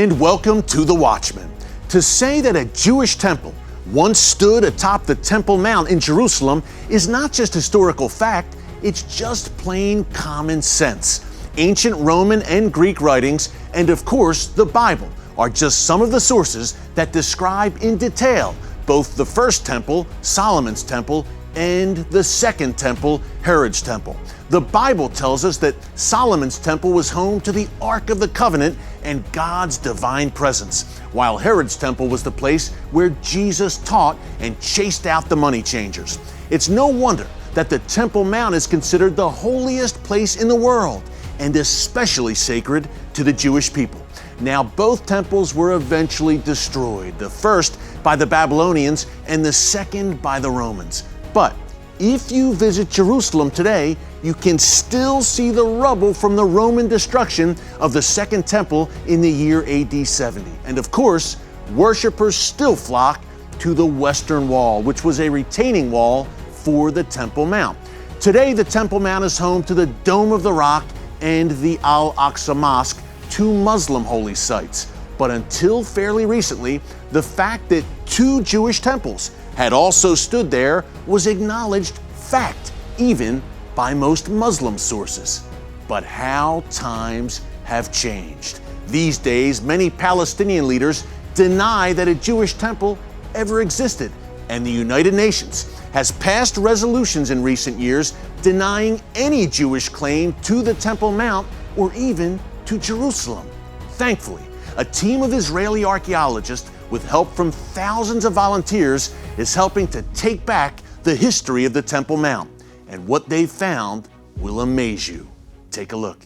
And welcome to The Watchman. To say that a Jewish temple once stood atop the Temple Mount in Jerusalem is not just historical fact, it's just plain common sense. Ancient Roman and Greek writings, and of course the Bible, are just some of the sources that describe in detail both the first temple, Solomon's temple, and the second temple, Herod's temple. The Bible tells us that Solomon's temple was home to the Ark of the Covenant and God's divine presence, while Herod's temple was the place where Jesus taught and chased out the money changers. It's no wonder that the Temple Mount is considered the holiest place in the world and especially sacred to the Jewish people. Now, both temples were eventually destroyed, the first by the Babylonians and the second by the Romans. But if you visit Jerusalem today, you can still see the rubble from the Roman destruction of the Second Temple in the year AD 70. And of course, worshipers still flock to the Western Wall, which was a retaining wall for the Temple Mount. Today, the Temple Mount is home to the Dome of the Rock and the Al-Aqsa Mosque, two Muslim holy sites. But until fairly recently, the fact that two Jewish temples had also stood there was acknowledged fact, even by most Muslim sources. But how times have changed. These days, many Palestinian leaders deny that a Jewish temple ever existed, and the United Nations has passed resolutions in recent years denying any Jewish claim to the Temple Mount or even to Jerusalem. Thankfully, a team of Israeli archaeologists, with help from thousands of volunteers, is helping to take back the history of the Temple Mount. And what they've found will amaze you. Take a look.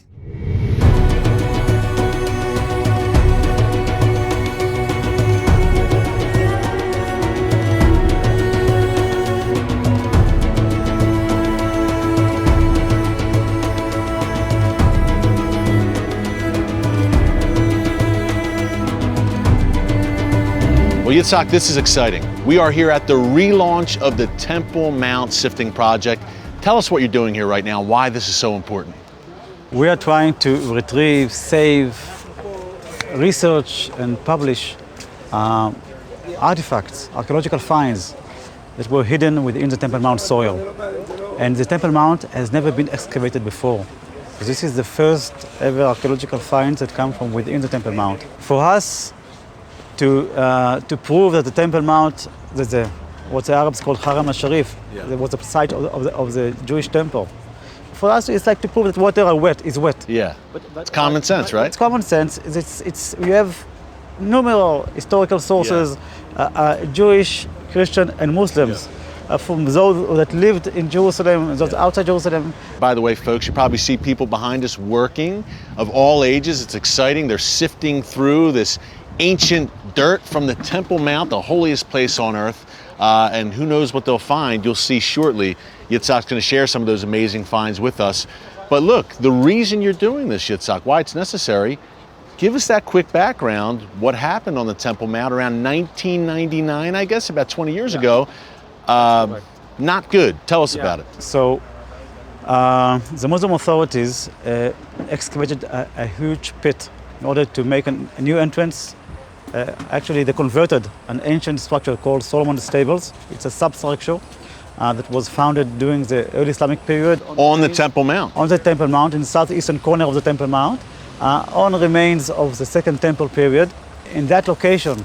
Well, Yitzhak, this is exciting. We are here at the relaunch of the Temple Mount Sifting Project. Tell us what you're doing here right now, why this is so important. We are trying to retrieve, save, research, and publish artifacts, archaeological finds that were hidden within the Temple Mount soil. And the Temple Mount has never been excavated before. This is the first ever archaeological finds that come from within the Temple Mount. For us, to prove that the Temple Mount, what the Arabs call Haram esh-Sharif, was the site of the Jewish temple. For us, it's like to prove that water is wet. Yeah, but it's common sense, right? It's common sense. We have numerous historical sources, Jewish, Christian, and Muslims, from those that lived in Jerusalem, those outside Jerusalem. By the way, folks, you probably see people behind us working of all ages. It's exciting. They're sifting through this ancient dirt from the Temple Mount, the holiest place on earth, and who knows what they'll find. You'll see shortly. Yitzhak's going to share some of those amazing finds with us. But look, the reason you're doing this, Yitzhak, why it's necessary, give us that quick background, what happened on the Temple Mount around 1999, I guess, about 20 years ago. Not good. Tell us about it. So, the Muslim authorities excavated a huge pit in order to make a new entrance. Actually, they converted an ancient structure called Solomon's Stables. It's a substructure that was founded during the early Islamic period. On the Temple Mount? On the Temple Mount, in the southeastern corner of the Temple Mount, on remains of the Second Temple period. In that location,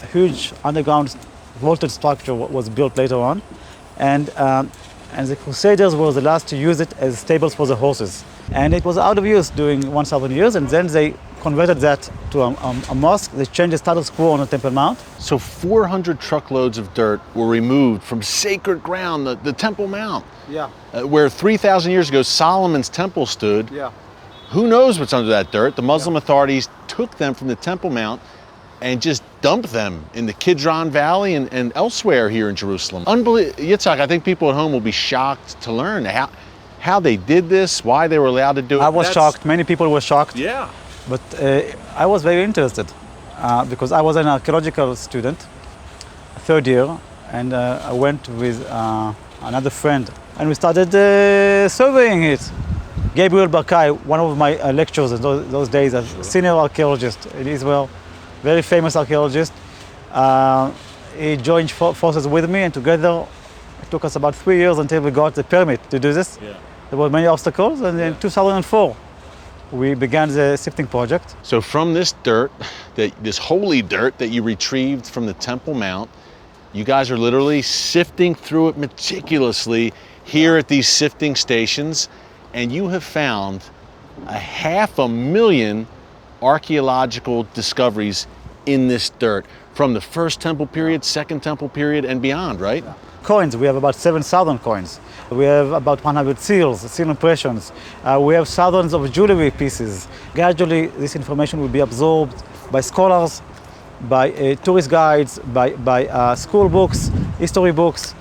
a huge underground vaulted structure was built later on. And the Crusaders were the last to use it as stables for the horses. And it was out of use during 1,000 years, and then they converted that to a mosque. They changed the status quo on the Temple Mount. So 400 truckloads of dirt were removed from sacred ground, the Temple Mount, where 3,000 years ago Solomon's temple stood. Who knows what's under that dirt? The Muslim authorities took them from the Temple Mount and just dumped them in the Kidron Valley and elsewhere here in Jerusalem. Yitzhak, I think people at home will be shocked to learn how they did this, why they were allowed to do it. I was shocked. Many people were shocked. Yeah. But I was very interested because I was an archaeological student, third year, and I went with another friend, and we started surveying it. Gabriel Barkai, one of my lecturers in those days, a senior archaeologist in Israel, very famous archaeologist. He joined forces with me, and together it took us about 3 years until we got the permit to do this. Yeah. There were many obstacles, and in 2004 we began the sifting project. So from this dirt, this holy dirt that you retrieved from the Temple Mount, you guys are literally sifting through it meticulously here at these sifting stations, and you have found 500,000 archaeological discoveries in this dirt from the first temple period, second temple period, and beyond, right? Coins, we have about 7,000 coins. We have about 100 seals, seal impressions. We have thousands of jewelry pieces. Gradually, this information will be absorbed by scholars, by tourist guides, by school books, history books,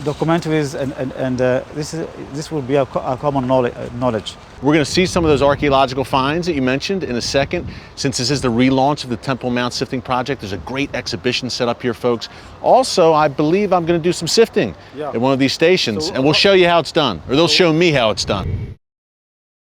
documentaries, and this will be a common knowledge. We're going to see some of those archaeological finds that you mentioned in a second. Since this is the relaunch of the Temple Mount Sifting Project, there's a great exhibition set up here, folks. Also, I believe I'm going to do some sifting at one of these stations, and we'll show you how it's done, or they'll show me how it's done.